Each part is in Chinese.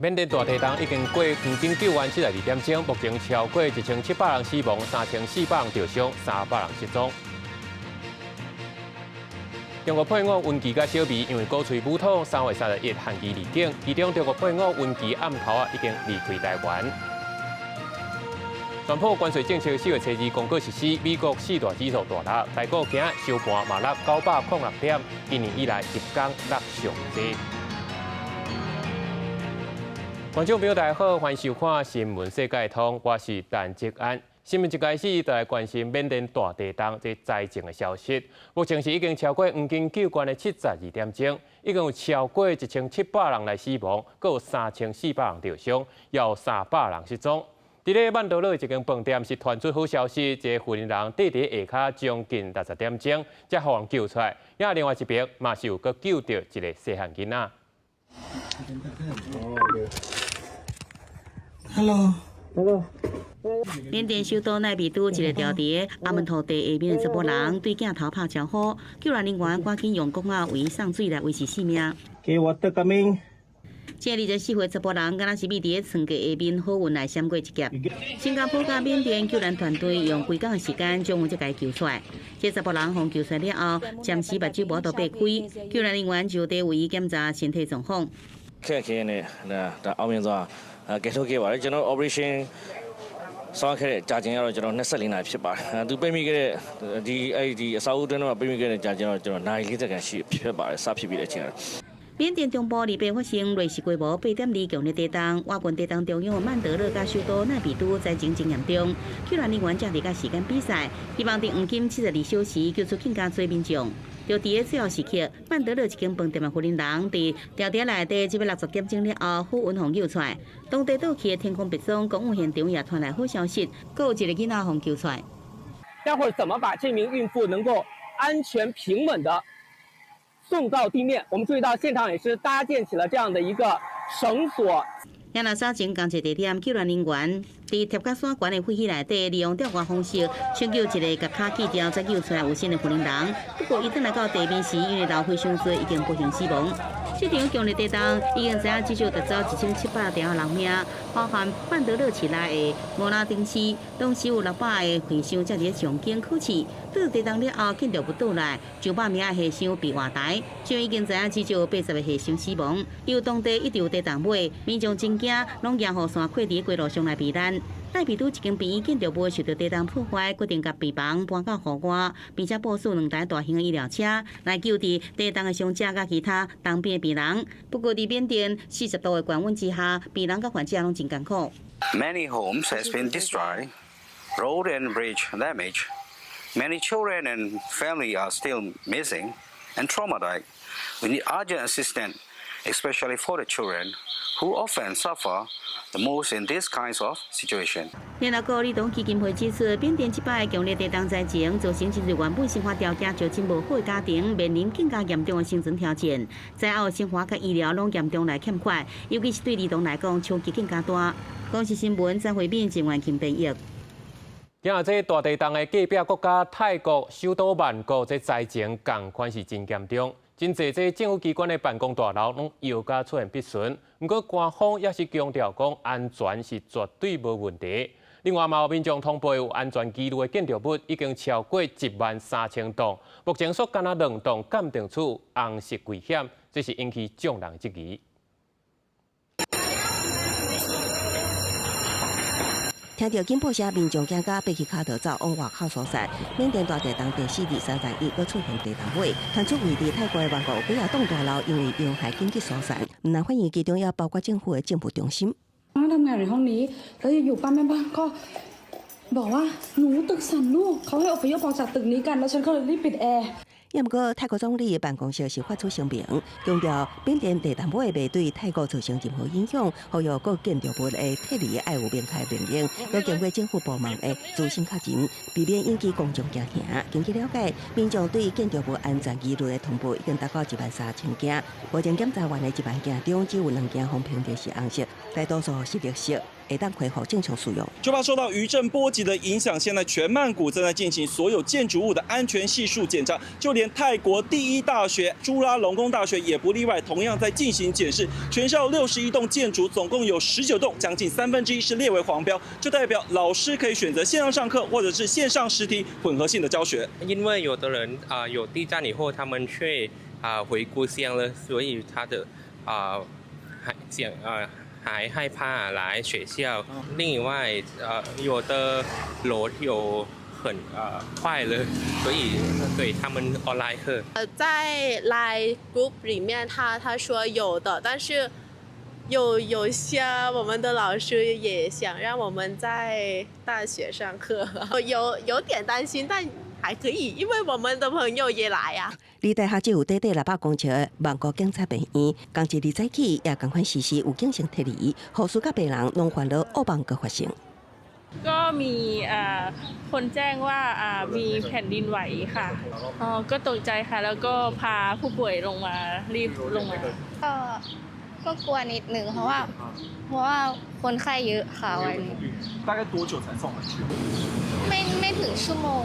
缅甸大地震已经过黄金救援72点钟，目前超过1700人死亡，3400人受伤，300人失踪。中国配偶温琪甲小美因为鼓吹武统，3月31日限期离境，其中中国配偶温琪暗头已经离开台湾。宣布关税政策4月初2公告实施，美国4大指数大落，台股今日收盘嘛落906点，今年以来10天落上低。观众朋友大家好，欢迎收看《新闻世界通》，我是陈哲安。新闻一开始就来关心缅甸大地震这灾情的消息。目前是已经超过黄金救援的72点钟，已经有超过1700人来死亡，阁有3400人受伤，也有300人失踪。伫咧曼德勒一间饭店是传出好消息，一个富人人跌伫下骹将近60点钟，才互人救出来。也另外一边嘛是有阁救到一个细汉囡仔。Hello。缅甸首都奈比都一个住伫阿门土地下面的查甫人对镜头拍招呼，救援人员赶紧用公仔为伊送水来维持性命。给我的革命。这24岁查甫人敢若是秘伫床架下面好运来闪过一劫。新加坡甲缅甸救援团队用规工的时间将这个救出来。这查甫人互救出来了后，暂时目睭无都擘开，救援人员就得为伊检查身体状况。KK 呢，那后面做给头给我，就那 operation。上开家境要就那40来匹吧，都北面个的沙乌顿嘛，北面个家境就那一个个是匹吧，3匹的钱。缅甸中部礼拜发生瑞士规模8.2强烈地震，瓦群地震中央的曼德勒甲首都奈比都灾情真严重。救援人员正伫甲时间比赛，希望伫黄金72小时救出更加多民众。就伫个最后时刻，曼德勒一间饭店的富人人伫调调内底760点钟了后，好运互救出来。当地倒去的天空别踪，公务现场也传来好消息，阁有一个囡仔互救出来。待会儿怎么把这名孕妇能够安全平稳的送到地面？我们注意到现场也是搭建起了这样的一个绳索。亚纳沙前同一地点，救援人员伫贴甲山悬的废墟内底，利用吊挂方式抢救一个甲骹锯掉再救出来有身的富人人。不过，伊等来到地面时，因为流非常多，已经不幸死亡。这场强烈地震已经至少夺走1700条人命，包含曼德勒市内的乌拉丁市，当时有600个回乡才伫上京考试。倒地震了后，建筑物倒来，900名的学生被活台，现已经至少80个学生死亡。由当地一直有地震尾，民众真惊，拢沿雨伞跨伫街路上来避难。奈比都一间病院建筑物受到地震破坏，决定甲病房搬到户外，并且部署2台大型的医疗车来救治地震的伤者甲其他当病的病人。不过，伫缅甸40度的高温之下，病人甲患者拢真艰苦。Many homes has been destroyed, road and bridge damaged. Many children and family are still missing and traumatized. We need urgent assistance, especially for the children, who often suffer the most in these kinds of situations. 联合国儿童基金会指出，缅甸这摆强烈地震灾情造成真侪原本生活条件就真无好的家庭面临更加严重的生存挑战，灾后生活甲医疗拢严重来欠缺，尤其是对儿童来讲冲击更加大。公视新闻张惠敏、郑元庆编译。今日这大地震的隔壁国家泰国首都曼谷，这灾情同款是真严重。真侪这政府机关的办公大楼拢又加出现壁损，不过官方也是强调讲安全是绝对无问题。另外，嘛有民众通报有安全记录的建筑物已经超过13000栋，目前所干那2栋鉴定处红色危险，这是引起众人质疑。听到警报声，民众惊甲爬起脚头走往外口疏散。缅甸大地震第4、第3日又出现地震尾，传出位伫泰国的曼谷几啊栋大楼因为婴孩紧急疏散，唔难反映其中也包括政府的政府中心。นั่งทำงานในห้องนี้แล้วอยู่ป้าแม่บ้านก็บอกว่าหนูตึกสั่นลูกเขาให้อพยพออกจากตึกนี้กันแล้วฉันก็เลยรีบปิดแอร์。也毋过，泰国总理办公室是发出声明，强调缅甸地震尾未对泰国造成任何影响，呼吁各建筑物的撤离爱有明确命令，要经过政府部门的资深确认，避免引起公众惊吓。根据了解，民众对建筑物安全疑虑的通报已经达到13000件，目前检查完的1万件中，只有2件风评的是红色，大多数是绿色。会当恢复正常使用。就怕受到余震波及的影响，现在全曼谷正在进行所有建筑物的安全系数检查，就连泰国第一大学朱拉隆功大学也不例外，同样在进行检视。全校61栋建筑，总共有19栋，将近1/3是列为黄标，就代表老师可以选择线上上课或者是线上实体混合性的教学。因为有的人有地震以后，他们却回故乡了，所以他的还害怕来学校。另外有的楼有很快乐，所以对他们 online 课。在 Line group 里面，他说有的，但是有些我们的老师也想让我们在大学上课，有点担心，但还可以，因为我们的朋友也来啊。离大学只有短短600公尺，万国警察病院，刚一日早起也赶快实施有警绳撤离，护士甲病人拢烦恼恶梦个发生。ก็มีคนแจ้งว่ามีแผ่นดินไหวค่ะก็ตกใจค่ะแล้วก็พาผู้ป่วยลงมารีบลงมาก็กลัวนิดหนึ่งเพราะว่าคนไข้เยอะค่ะวันนี้大概多久才送回去？ไม่ถึงชั่วโมง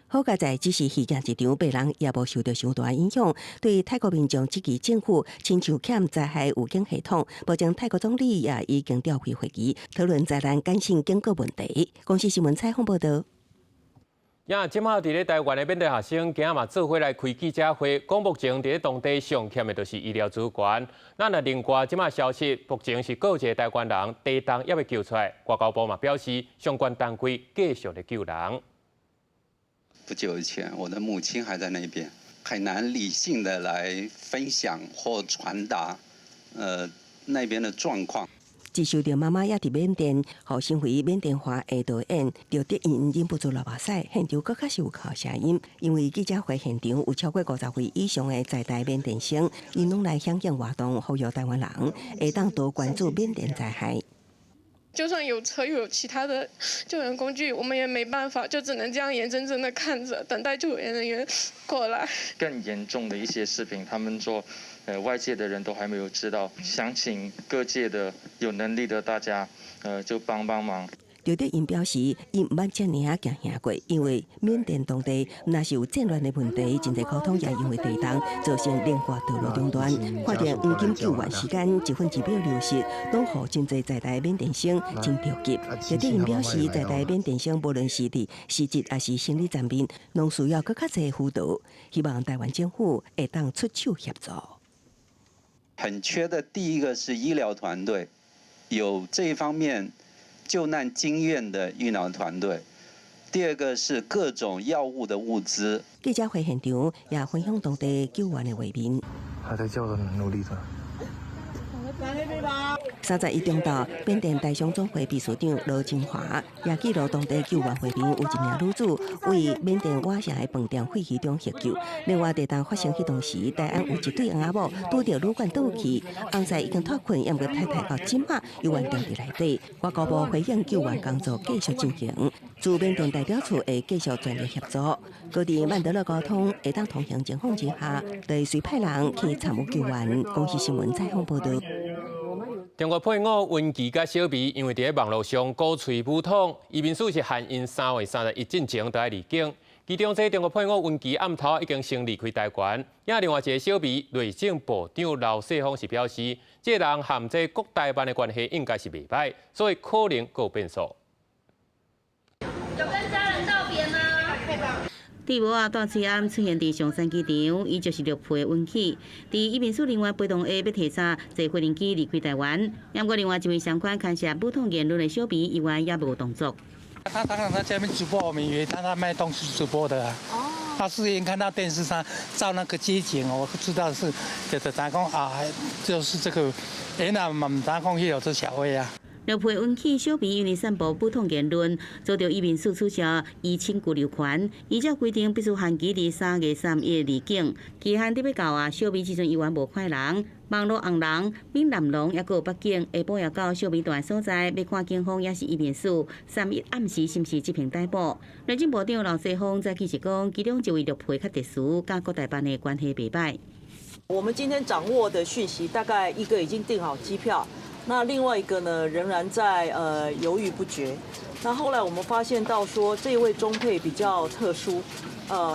好在在只是事件一场，病人也无受到伤大影响。对泰国民众支持政府亲像欠灾害预警系统，目前泰国总理也已经召开会议，讨论灾难感性警告问题。公司新闻采访报道。即马伫咧台湾的缅甸学生，今仔嘛做伙来开记者会，讲目前伫咧当地上欠的就是医疗资源。咱来另外即马消息，目前是有一个台湾人地动也要救出来，外交部嘛表示，相关单位继续的救人。不久以前，我的母亲还在那边，很难理性的来分享或传达，那边的状况。接受到妈妈也伫缅甸，互身为缅甸话的导演刘德英忍不住流目屎，现场更加是有哭声音，因为记者会现场有超过50位以上的在台缅甸生，因拢来响应活动，呼吁台湾人会当多关注缅甸灾害。就算有车又有其他的救援工具，我们也没办法，就只能这样眼睁睁的看着，等待救援人员过来。更严重的一些视频，他们说，外界的人都还没有知道，想请各界的有能力的大家，就帮忙。刘德英表示，伊唔捌遮尔啊行过，因为缅甸当地若是有战乱的问题，真侪交通也因为地动造成连贯道路中断，看见黄金救援时间1分1秒流失，拢互真侪在台缅甸生真着急。刘德英表示，在台缅甸生无论是伫实质还是心理层面，拢需要更较侪辅导，希望台湾政府会当出手协助。很缺的第一个是医疗团队，有这一方面救难经验的医疗团队。第二个是各种药物的物资。记者会现场也分享当地救援的画面。还在叫人努力着。31中昼，缅甸大商总会秘书长罗金华也记录当地救援画面，有一名女子为缅甸瓦城的饭店废墟中获救。另外，地震发生迄当时，台湾有一对翁仔某拄着旅馆倒去，翁婿已经脱困，也毋过太太到即马犹原住伫内底。外交部回应救援工作继续进行，驻缅甸代表处会继续全力协助。各地曼德勒交通会当通行情况之下，会随派人去参与救援。公司新闻采访报道。中国配偶文琪甲小薇因为伫网络上鼓吹武统，移民署是限因3月31进前都要离境。其中，这中国配偶文琪暗头已经先离开台湾，也另外一个小薇内政部长刘世芳是表示，这人含这国台办的关系应该是袂歹，所以可能有变数。有跟家人道别吗？地无啊，大车暗出现伫上山机场，伊就是6批运气。伫移民署另外陪同下要提早坐飞行机离开台湾。不过另外一位相关牵涉武统言论的小编，意外也无动作。他当然他下面直播，我们以为他在卖东西直播的啊。哦。他事先看到电视上照那个街景，我不知道是就是咱讲啊，就是这个，那嘛唔咱讲有这小位啊。6批运气小编因为散布武统言论，遭到移民署取消移请居留权，依照规定必须限期伫3月31日离境，期限得要到啊，小编时阵依然无快人。网络红人、闽南人也有北京下晡也到小编住的所在，要看警方也是移民署3日暗时是毋是执行逮捕。内政部长刘世芳早起是讲，其中一位6批较特殊，甲国台办的关系袂歹。我们今天掌握的讯息，大概一个已经订好机票。那另外一个呢，仍然在犹豫不决。那后来我们发现到说，这位中配比较特殊，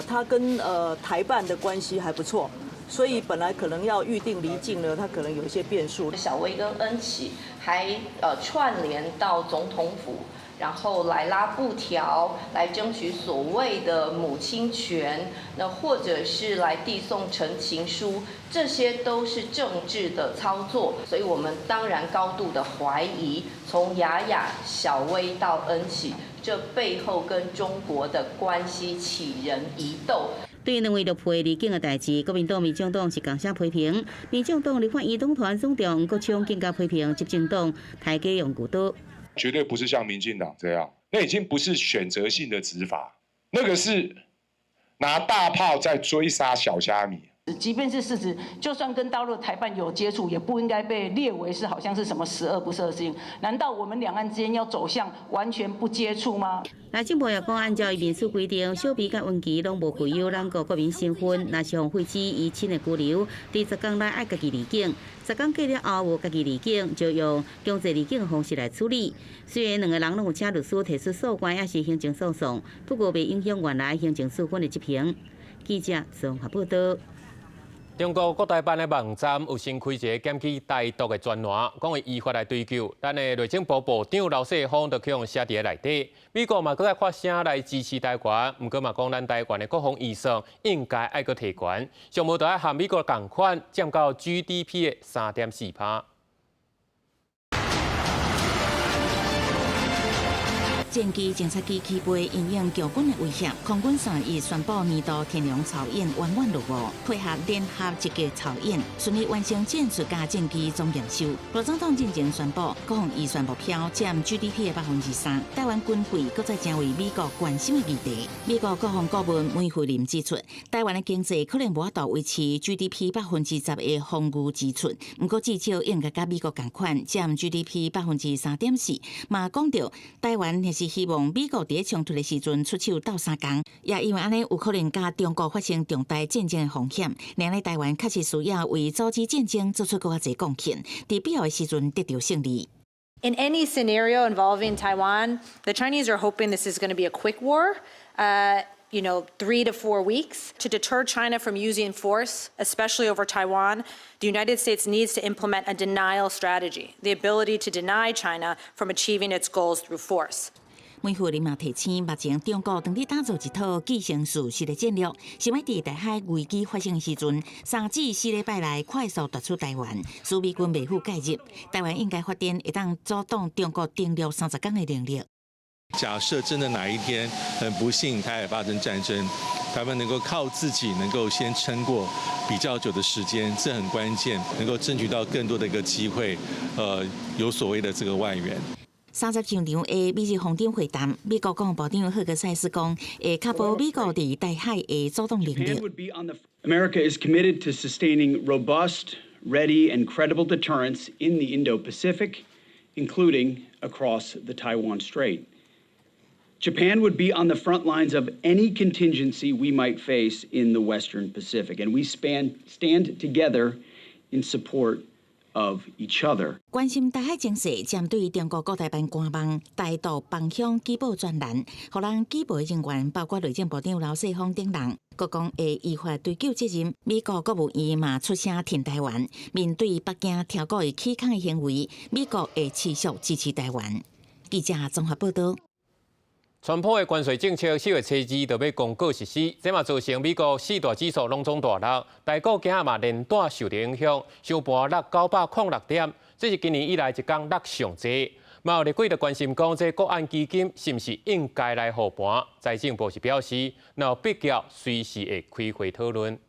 他跟台办的关系还不错，所以本来可能要预定离境呢，他可能有一些变数。小薇跟恩启还串联到总统府。然后来拉布条，来争取所谓的母亲权，那或者是来递送陈情书，这些都是政治的操作，所以我们当然高度的怀疑，从雅雅、小薇到恩启，这背后跟中国的关系起人疑窦。对于两位落批离境的代志，国民党、民众党是共声批评。民众党立法院党团总长郭昌更加批评执政党台阶用骨刀。绝对不是像民进党这样，那已经不是选择性的执法，那个是拿大炮在追杀小虾米。即便是事实，就算跟大陆台办有接触，也不应该被列为是好像是什么十恶不赦的事情。难道我们两岸之间要走向完全不接触吗？内政部也讲，按照伊民事规定，小美甲文琪拢无具有咱国国民身份，若是互废止伊亲的居留，第10天内爱家己离境，10天过了后无家己离境，就用强制离境的方式来处理。虽然两个人拢有请律师提出诉愿，也是行政诉讼，不过未影响原来行政处分的执行。记者综合报道。中国国台办的网站有新开一个检举台独的专栏，讲会依法来追究。咱的内政部部长刘世芳就去用写伫内底。美国嘛，搁来发声来支持台湾，毋过嘛讲咱台湾的国防预算应该爱搁提悬，上无就要和美国同款，占到 GDP 的3.4%。战机、侦察机起飞，应应强军的威胁，空军3日宣布年度天龙操演圆满落幕，配合联合一个操演，顺利完成战术加战机总验收。罗总统进前宣布，国防预算目标占 GDP 的3%，台湾军费搁再成为美国关心的议题。美国国防顾问梅惠林指出，台湾的经济可能无法度维持 GDP 10%的防御支出，不过至少应该甲美国同款占 GDP 3.4%。嘛讲到台湾也是希望美国伫冲突的时阵出手斗3工，也因为安尼有可能甲中国发生重大战争的风险。另外，台湾确实需要为阻止战争做出更加侪贡献，伫必要的时阵得到胜利。In any scenario involving Taiwan, the Chinese are hoping this is going to be a quick war. 3 to 4 weeks. To deter China from using force, especially over Taiwan, the United States needs to implement a denial strategy, the ability to deny China from achieving its goals through force. 梅惠林嘛提醒，目前中国当地打造一套既成事实的战略，想要伫台海危机发生的时阵，3至4礼拜内快速夺出台湾，使美军袂赴介入。台湾应该发展会当阻挡中国登陆30天的能力。假设真的哪一天很不幸台海发生战争，台湾能够靠自己能够先撑过比较久的时间，这很关键，能够争取到更多的一个机会，有所谓的这个外援。30上场的美日峰顶会谈，美国国防部长赫格塞斯讲，会确保美国伫台海的主动能力。America is committed to sustaining robust, ready, and credible deterrence in the Indo-Pacific, including across the Taiwan Strait. Japan would be on the front lines of any contingency we might face in the Western Pacific, and we stand together in support of each other. 关心台海情势，针对中国国台办官网台独方向举报专栏，互人举报人员包括内政部长刘世芳等人，国讲会依法追究责任。美国国务院嘛出声挺台湾，面对北京挑拨起抗的行为，美国会持续支持台湾。记者综合报道。川普的关税政策4月初2就要公告实施，这嘛造成美国4大指数拢总大落，台股今仔嘛连带受到影响，收盘落906点，这是今年以来一天落上济。嘛有立委就关心讲，这国安基金是毋是应该来护盘？财政部是表示，若有必要，随时会开会讨论。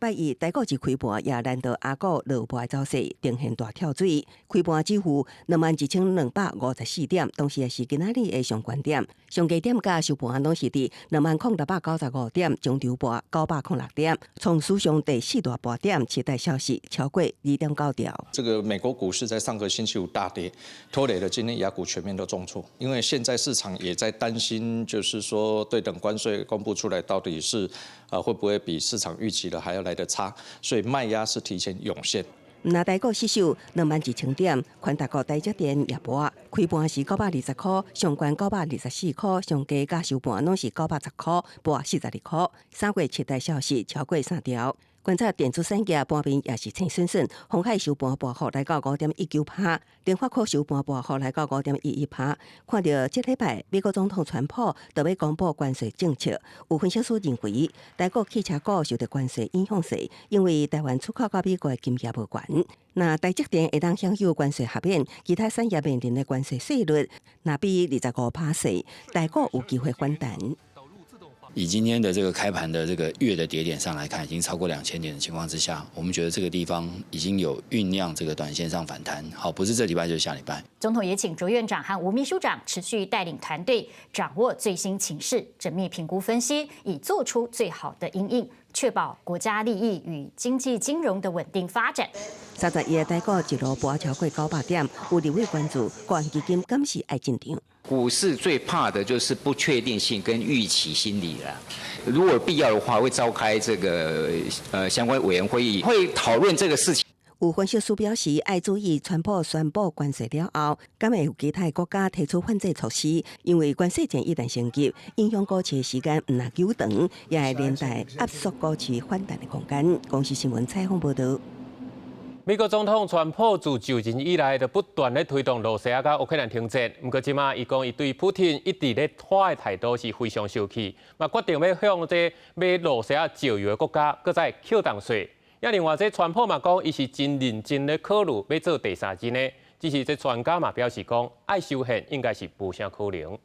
拜一台股一开盘，也难得阿股落盘走势呈现大跳水，开盘几乎21254点，同时也是今仔日的上悬点。上低点价收盘拢是伫20695点，中场盘906点，创史上第4大盘点，期待消息超过2.9兆。这个美国股市在上个星期五大跌，拖累了今天亚股全面都重挫，因为现在市场也在担心，就是说对等关税公布出来到底是会不会比市场预期的还要来得差，所以卖压是提前涌现。那台股失守21000点，宽达股台积电夜盘开盘是920块，上悬924块，上价甲收盘拢是910块，盘42块。3月7大消息超过3条。观察电子产业盘面也是青顺顺，鸿海收盘大幅来到5.19%，联发科收盘大幅来到5.11%。看到这礼拜美国总统川普就要公布关税政策，有分析师认为，台国汽车股受到关税影响细，因为台湾出口到美国的金额无悬。那台积电会当享有关税豁免，其他产业面临的关税税率，那比25%细，台股有机会反弹。以今天的这个开盘的这个月的跌点上来看，已经超过2000点的情况之下，我们觉得这个地方已经有酝酿这个短线上反弹。好，不是这礼拜就是下礼拜。总统也请卓院长和吴秘书长持续带领团队，掌握最新情势，缜密评估分析，以做出最好的因应，确保国家利益与经济金融的稳定发展。31个台股一路盘超过900点，有立委关注国安基金敢是爱进场。股市最怕的就是不确定性跟预期心理了。如果必要的话，会召开这个相关委员会议，会讨论这个事情。有分析师表示，爱注意川普宣布关税了后，敢会有其他国家提出反制措施，因为关税战一旦升级，影响股市的时间唔那久长，也会连带压缩股市反弹的空间。公司新闻采访报道。美国总统川普自就任以来，就不断咧推动罗西亚甲乌克兰停战。不过，即马伊讲，伊对普丁一直咧拖的态度是非常生气，嘛决定要向这买罗西亚石油的国家，搁再扣重税。也另外，这川普嘛讲，伊是真认真咧考虑要做第三针呢。只是这专家嘛表示讲，爱修宪应该是无啥可能。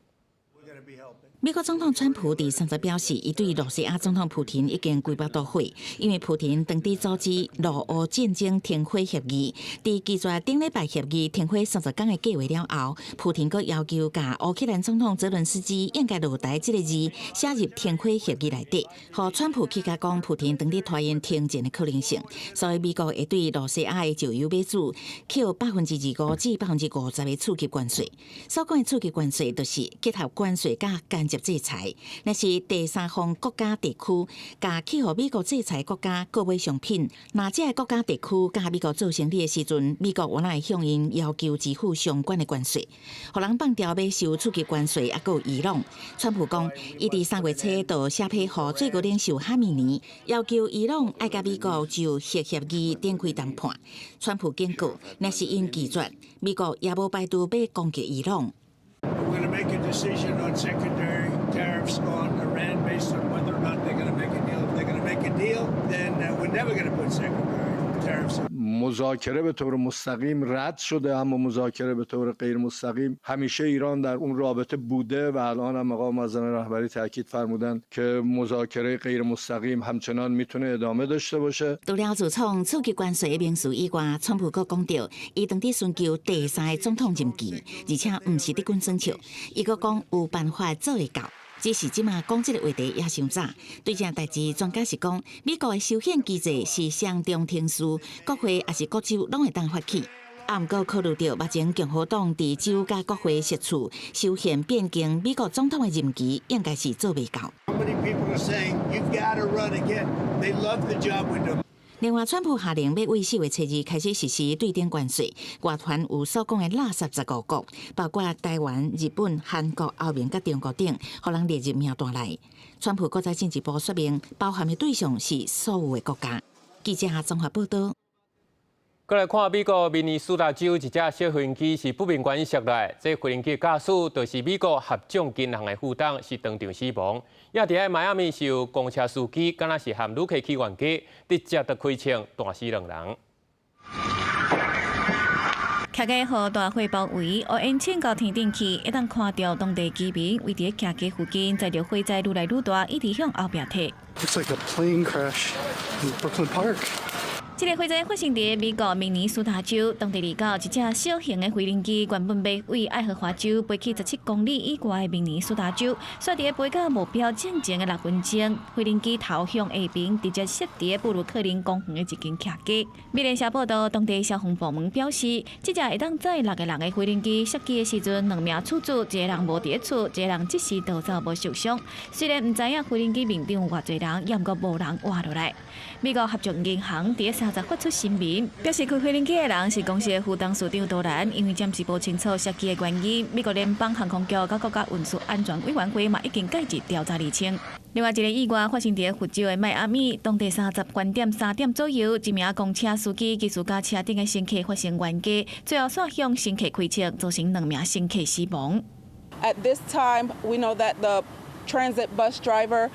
美国总统川普第3日表示，伊对罗西亚总统普廷已经规划到位，因为普廷当地组织罗俄战争停火协议，伫拒绝顶礼拜协议停火30天的计划了后，普廷阁要求甲乌克兰总统泽伦斯基应该落台这个字写入停火协议内底，互川普去甲讲普廷当地拖延停战的可能性，所以美国会对罗西亚的石油买主扣25%至50%的刺激关税。所讲的刺激关税，就是结合关税甲间接制裁，那是第三方国家地区甲去互美国制裁国家购买商品，那这个国家地区甲美国做生意的时阵，美国原来会向因要求支付相关的关税，互人放掉要收刺激关税，还有伊朗。川普讲，伊伫3月初就写批予最高领袖哈米尼，要求伊朗爱甲美国就核协议展开谈判。川普警告，那是因拒绝，美国也无摆渡要攻击伊朗。We're going to make a decision on secondary tariffs on Iran based on whether or not they're going to make a deal. If they're going to make a deal, then we're never going to put secondary tariffs on. مذاکره به طور مستقیم رد شده، اما مذاکره به طور غیر مستقیم همیشه ایران در اون رابطه بوده و الان هم آقا معظم رهبری تاکید فرمودن که مذاکره غیر مستقیم همچنان میتونه ادامه داشته باشه. 除了自创刺激关税的名词以外，川普阁讲到，伊当地寻求第3个总统任期，而且唔是伫军选票，伊阁讲有办法做会到。只是即马讲这个话题也伤早，对这代志专家是讲，美国的修宪机制是相当天数，国会也是各州拢会当发起。啊，毋过考虑到目前共和党伫州甲国会协处修宪变更，美国总统的任期应该是做袂到。另外，川普下令要为4月初2开始实施对顶关税，外团有所讲的15国，包括台湾、日本、韩国、欧盟甲中国等，互人列入名单内。川普搁在进一步说明，包含的对象是所有的国家。记者综合报道。再来看美国明尼苏达州一架小飞机是不明原因摔来，这飞机驾驶就是美国合众银行的副董，是当场死亡。也伫喺迈阿密是有公车司机，敢若是和旅客起冤家，直接就开枪弹死2人。徛在河大会包围，乌烟青到天顶去，一旦看到当地居民围伫徛街附近，载着火灾愈来愈大，一直向后壁退。Looks like a plane crash in Brooklyn Park. 这个火灾发生伫美国明尼苏达州，当地离到一架小型的飞行机原本要为爱荷华州飞去17公里以外的明尼苏达州，煞伫飞到目标正前的6分钟，飞行机头向下边直接摔伫布鲁克林公园的一间徛街。美联社报道，当地消防部门表示，这架会当载6个人的飞行机摔机的时阵，2名处主，一个人无伫厝，一个人即时逃走无受伤。虽然唔知影飞行机面顶有偌侪人，也毋过无人活落来。美国合众银行伫3才发出声明，表示开飞行机的人是公司的副董事长杜兰，因为暂时无清楚涉及的原因。美国联邦航空局甲国家运输安全委员会嘛已经介入调查厘清。另外一个意外发生在佛州的迈阿密，当地30关点3点左右，一名公车司机技术甲车顶的乘客发生冤家，最后煞向乘客开枪，造成2名乘客死亡。At this time, we know that the transit bus driver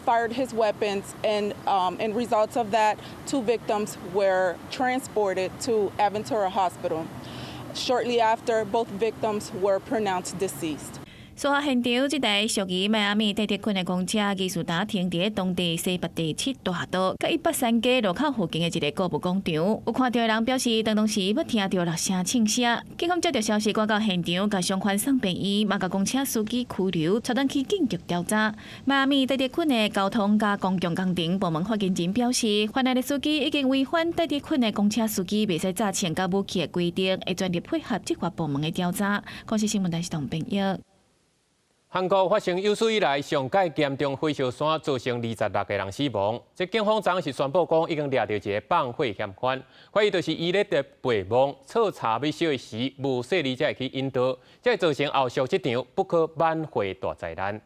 fired his weapons, and in results of that, 2 victims were transported to Aventura Hospital. Shortly after, both victims were pronounced deceased. 事发现场，这台属于迈阿密地铁群的公车，技术打停伫当地西北第7大道，甲103街路口附近的一个购物广场。有看到的人表示，当时要听到6声庆声。警方接到消息，赶到现场，甲伤患送病院，嘛甲公车司机拘留，带转去警局调查。迈阿密地铁群的交通加公共工程部门发言人表示，犯案的司机已经违反地铁群的公车司机袂使揸枪甲武器的规定，会全力配合执法部门的调查。广西新闻台是唐平玉。韩国发生有史以来上届严重火烧山，造成26个人死亡。这警方昨是宣布讲，已经抓到一个放火嫌犯，怀疑就是伊咧在备忘彻查要烧时，无细力才会去引导，才会造成后续这场不可挽回大灾难。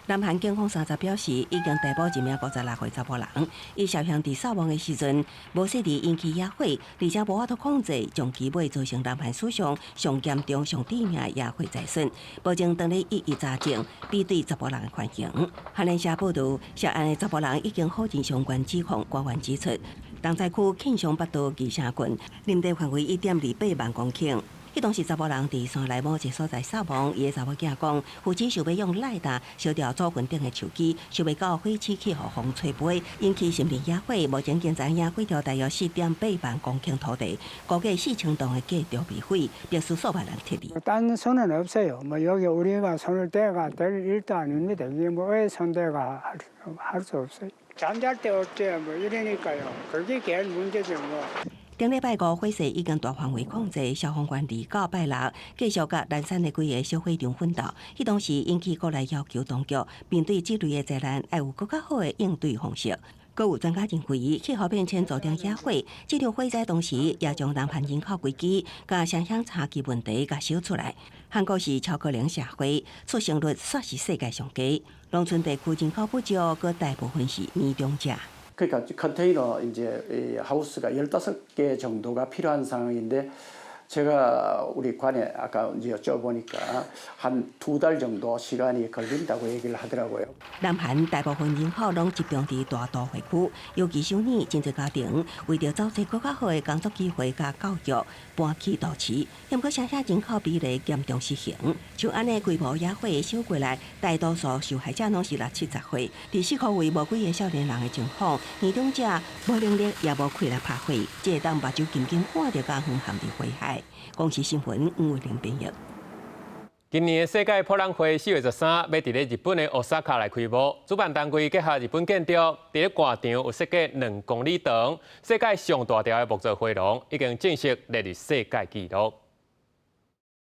南韩警方30表示，已经逮捕一名56岁查甫人，伊小兄弟扫墓的时阵，无细力引起野火，而且无法度控制，将其尾造成南韩史上上严重、上致命的野火灾损。报警当日一一查证，比对查甫人的犯行。韩联社报道，涉案的查甫人已经否认相关指控，官员指出，东寨区庆尚北道旗城郡，林地范围1.28万公顷。迄当时查甫人伫山内某一个所在扫墓，伊个查某囝讲，父亲想要用赖达烧掉祖坟顶的树枝，想要到火起去互风吹飞，引起森林野火。目前经知影毁掉大约4.8万公顷土地，估计4000栋的建筑被毁，必须数万人撤离。 딴 손은 없어요. 뭐 여기 우리가 손을 대가 될 일도 아닙니다. 이게 왜 손대가 할 수 없어요. 잠잘 때 어째 뭐 이러니까요. 그게 제일 문제죠 뭐. 顶礼拜5火势已经大范围控制，消防员2到拜6继续甲南山的几个小火场奋斗。迄当时引起国内要求当局面对这类的灾难，要有更较好的应对方式。阁有专家认为，气候变迁造成野火，这场火灾同时也将南韩人口危机、甲城乡差距问题甲烧出来。韩国是超高龄社会，出生率算是世界上低，农村地区人口不足，佮大部分是年长者。 그러니까 컨테이너 이제 하우스가 15개 정도가 필요한 상황인데 제가 우리 관에 아까 이제 여쭤보니까 한 2달 정도 시간이 걸린다고 얘기를 하더라고요. 南韩大部分人口拢集中伫大都会区，尤其首年真侪家庭为着找找更较好的工作机会甲教育，搬去都市。不过乡下人口比例严重失衡，像安尼规模野火烧过来，大多数受害者拢是60、70岁，伫市区位无几个少年人的情况，年长者无能力也无气力拍火，只会当目睭紧紧看着家园陷入火海。 公视新闻吴伟玲编译。今年的世界博览会4月13要伫咧日本的奥萨卡来开幕，主办单位结合日本建筑，伫咧广场有设计2公里长、世界上大条的木造回廊，已经正式列入世界纪录。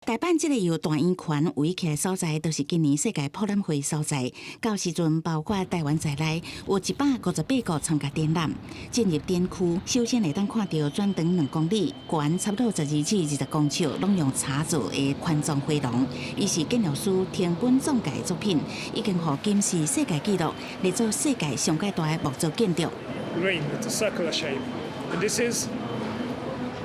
台版这个由大圆圈围起来所在，都是今年世界博览会所在。到时阵，包括台湾在内，有158个参加展览。进入展区，首先会当看到转长2公里、悬差不多12至20公尺，拢用茶做的宽状回廊。伊是建筑师田本总介作品，已经互金氏世界纪录列做世界上界大的木造建筑。Ring, it's a circular shape, and this is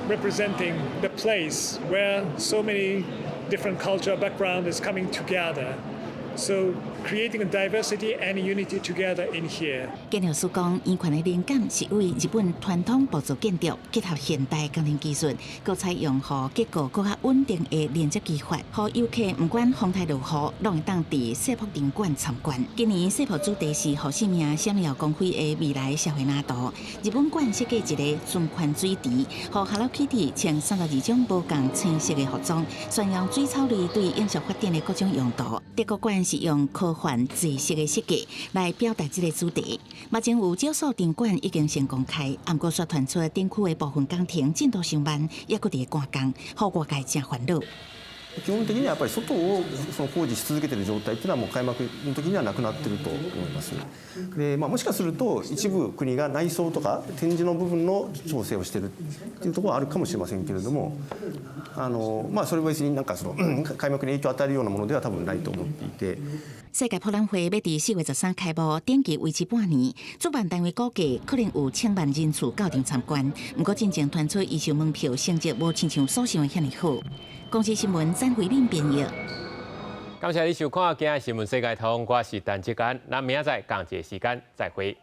representing the place where so many different cultural background is coming together. So creating a diversity and unity together in here. 建筑师讲，圆圈的灵感是为日本传统木造建筑结合现代工程技术，佮采用互结构更较稳定的连接技法，互游客不管风台如何，拢会当伫世博场馆参观。今年世博主题是互生命闪耀光辉的未来社会蓝图。日本馆设计一个循环水池，互 Hello Kitty 穿32种无同青色的服装，宣扬水草类对影视发展的各种用途。德国馆是用科幻紫色的设计来表达这个主题。目前有少数场馆已经先公开，不过却传出展区的部分工程进度上慢，也搁伫赶工，互外界真烦恼。基本的にはやっぱり外をその工事し続けている状態っていうのはもう開幕の時にはなくなっていると思います。で、もしかすると一部国が内装とか展示の部分の調整をしているっていうところはあるかもしれませんけれども、それは別になんかその開幕に影響を与えるようなものでは多分ないと思っていて。世界博览会要伫4月13开幕，展期为期半年。主办单位估计可能有1,000万人次到场参观，不过真正团出预售门票成绩无亲像所想的遐尼好。公司新闻詹慧敏编译。感谢你收看今日新闻世界通，我是陈志安，咱明仔载同一时间再会。